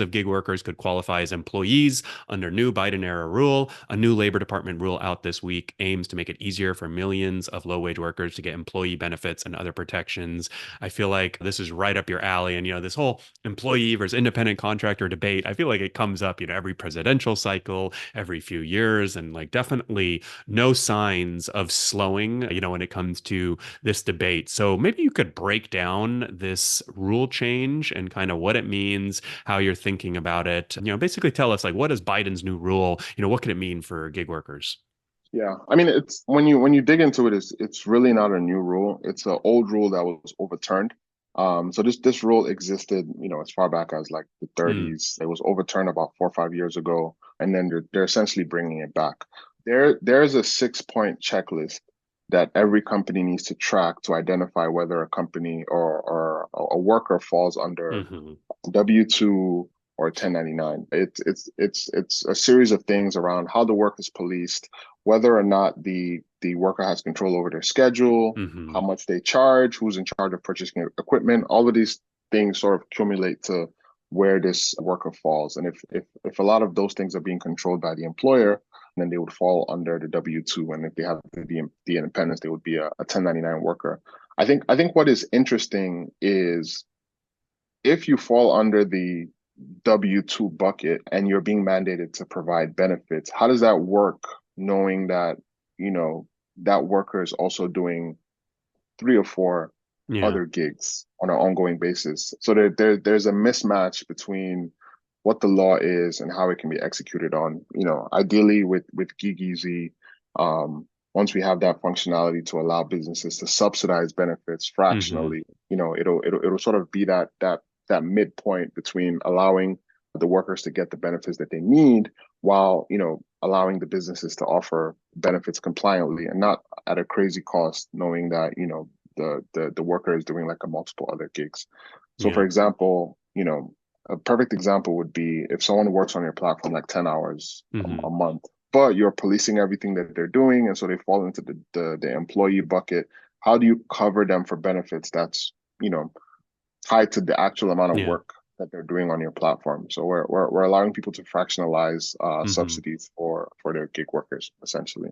of gig workers could qualify as employees under new Biden era rule. A new Labor Department rule out this week aims to make it easier for millions of low wage workers to get employee benefits and other protections. I feel like this is right up your alley. And, this whole employee versus independent contractor debate, I feel like it comes up, every presidential cycle, every few years, and like definitely no signs of slowing, when it comes to this debate. So maybe you could break down this rule change and kind of what it means, how you're thinking about it. Basically tell us like what is Biden's new rule? What could it mean for gig workers? Yeah, I mean, it's when you dig into it, it's really not a new rule. It's an old rule that was overturned. So this rule existed, as far back as like the Mm, 30s. It was overturned about 4 or 5 years ago, and then they're essentially bringing it back. There's a 6 point checklist that every company needs to track to identify whether a company or a worker falls under hmm. W-2 or 1099. It's a series of things around how the work is policed, whether or not the worker has control over their schedule, how Hmm. much they charge, who's in charge of purchasing equipment. All of these things sort of accumulate to where this worker falls. And if a lot of those things are being controlled by the employer, then they would fall under the W-2. And if they have the independence, they would be a 1099 worker. I think what is interesting is if you fall under the W-2 bucket and you're being mandated to provide benefits, how does that work knowing that, you know, that worker is also doing 3 or 4 Yeah. other gigs on an ongoing basis? So there's a mismatch between what the law is and how it can be executed on, ideally with Gig Easy, once we have that functionality to allow businesses to subsidize benefits Hmm. fractionally, it'll sort of be that midpoint between allowing the workers to get the benefits that they need while, allowing the businesses to offer benefits compliantly and not at a crazy cost, knowing that, the worker is doing like a multiple other gigs. So for Yeah. example, a perfect example would be if someone works on your platform like 10 hours a Hmm. month, but you're policing everything that they're doing, and so they fall into the employee bucket. How do you cover them for benefits that's, you know, tied to the actual amount of Yeah. work that they're doing on your platform? So we're allowing people to fractionalize Hmm. subsidies for their gig workers, essentially.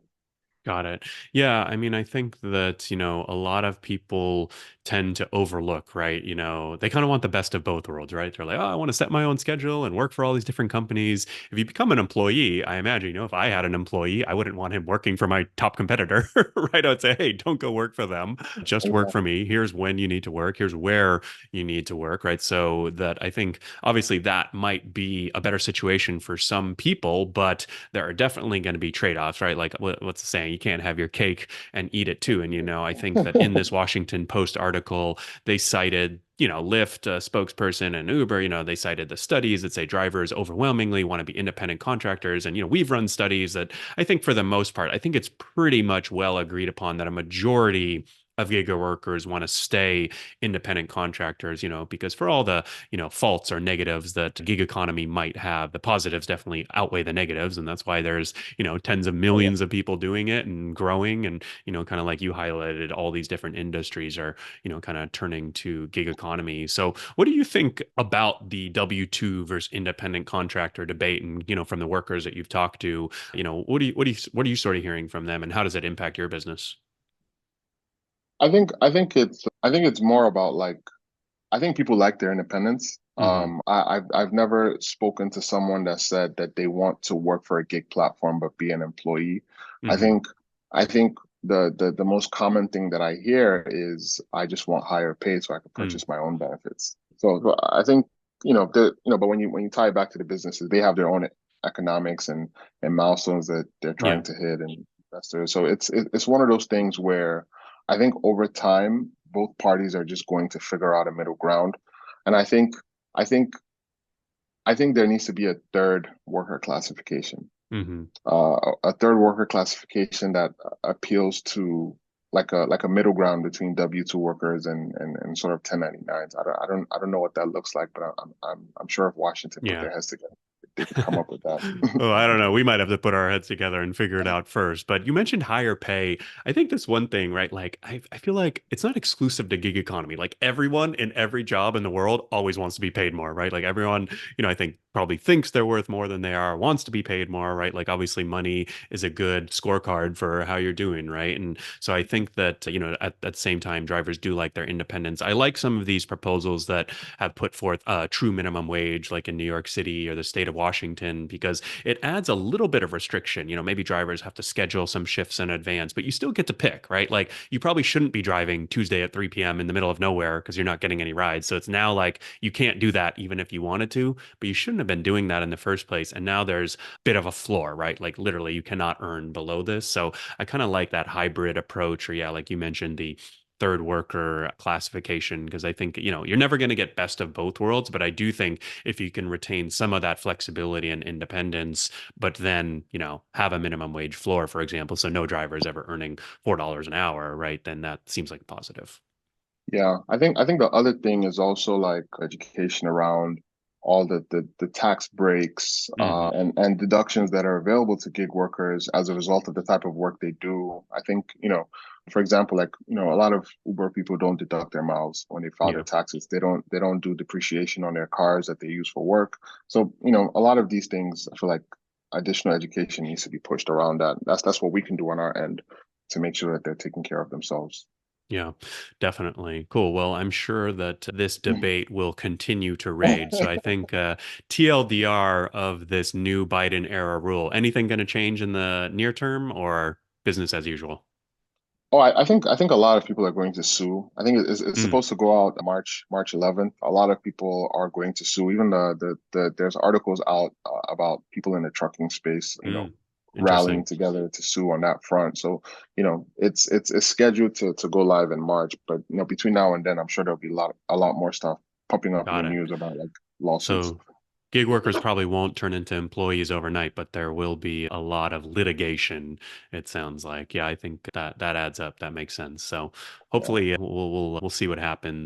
Got it. Yeah, I mean, I think that, a lot of people tend to overlook, right? They kind of want the best of both worlds, right? They're like, oh, I want to set my own schedule and work for all these different companies. If you become an employee, I imagine, if I had an employee, I wouldn't want him working for my top competitor, right? I would say, hey, don't go work for them. Just work for Exactly. me. Here's when you need to work. Here's where you need to work, right? So that I think obviously that might be a better situation for some people, but there are definitely going to be trade-offs, right? Like what's the saying? You can't have your cake and eat it too. And I think that in this Washington Post article, they cited Lyft spokesperson and Uber, they cited the studies that say drivers overwhelmingly want to be independent contractors. And, we've run studies that I think for the most part, I think it's pretty much well agreed upon that a majority of gig workers want to stay independent contractors, because for all the, faults or negatives that gig economy might have, the positives definitely outweigh the negatives. And that's why there's, tens of Oh yeah. millions of people doing it and growing. And, kind of like you highlighted, all these different industries are, kind of turning to gig economy. So what do you think about the W-2 versus independent contractor debate? And, from the workers that you've talked to, what are you sort of hearing from them and how does it impact your business? I think it's more about like I think people like their independence. Hmm. I've never spoken to someone that said that they want to work for a gig platform but be an employee. I Hmm. think I think the most common thing that I hear is I just want higher pay so I can Mm. purchase my own benefits. So I think but when you tie it back to the businesses, they have their own economics and milestones that they're Yeah. trying to hit and investors. So it's one of those things where I think over time both parties are just going to figure out a middle ground. And I think I think there needs to be a third worker classification, Hmm. a third worker classification that appeals to like a middle ground between W-2 workers and sort of 1099s. I don't know what that looks like, but I'm sure if Washington put Yeah. their heads together. they could come up with that. Oh, I don't know. We might have to put our heads together and figure it out first. But you mentioned higher pay. I think that's one thing, right? Like, I feel like it's not exclusive to gig economy. Like, everyone in every job in the world always wants to be paid more, right? Like, everyone, I think probably thinks they're worth more than they are, wants to be paid more, right? Like, obviously, money is a good scorecard for how you're doing, right? And so I think that, at the same time, drivers do like their independence. I like some of these proposals that have put forth a true minimum wage, like in New York City or the state of Washington, because it adds a little bit of restriction. Maybe drivers have to schedule some shifts in advance, but you still get to pick, right? Like you probably shouldn't be driving Tuesday at 3 p.m. in the middle of nowhere because you're not getting any rides. So it's now like you can't do that even if you wanted to, but you shouldn't have been doing that in the first place. And now there's a bit of a floor, right? Like literally you cannot earn below this. So I kind of like that hybrid approach, or yeah, like you mentioned, the third worker classification, because I think, you're never going to get best of both worlds, but I do think if you can retain some of that flexibility and independence, but then, have a minimum wage floor, for example, so no driver is ever earning $4 an hour, right? Then that seems like positive. Yeah, I think the other thing is also like education around all the tax breaks Hmm. and deductions that are available to gig workers as a result of the type of work they do. I think, for example, like, a lot of Uber people don't deduct their miles when they file their Yeah. taxes. They don't do depreciation on their cars that they use for work. So, a lot of these things, I feel like additional education needs to be pushed around that. That's what we can do on our end to make sure that they're taking care of themselves. Yeah, definitely. Cool. Well, I'm sure that this debate will continue to rage. So I think TLDR of this new Biden era rule, anything going to change in the near term or business as usual? Oh, I think a lot of people are going to sue. I think it's Mm, supposed to go out March 11th. A lot of people are going to sue. Even there's articles out about people in the trucking space, mm, rallying interesting. together to sue on that front. So, it's scheduled to go live in March, but between now and then, I'm sure there'll be a lot more stuff popping up in the Got it. news about like lawsuits. So gig workers probably won't turn into employees overnight, but there will be a lot of litigation, it sounds like. Yeah, I think that adds up. That makes sense. So Yeah. hopefully we'll see what happens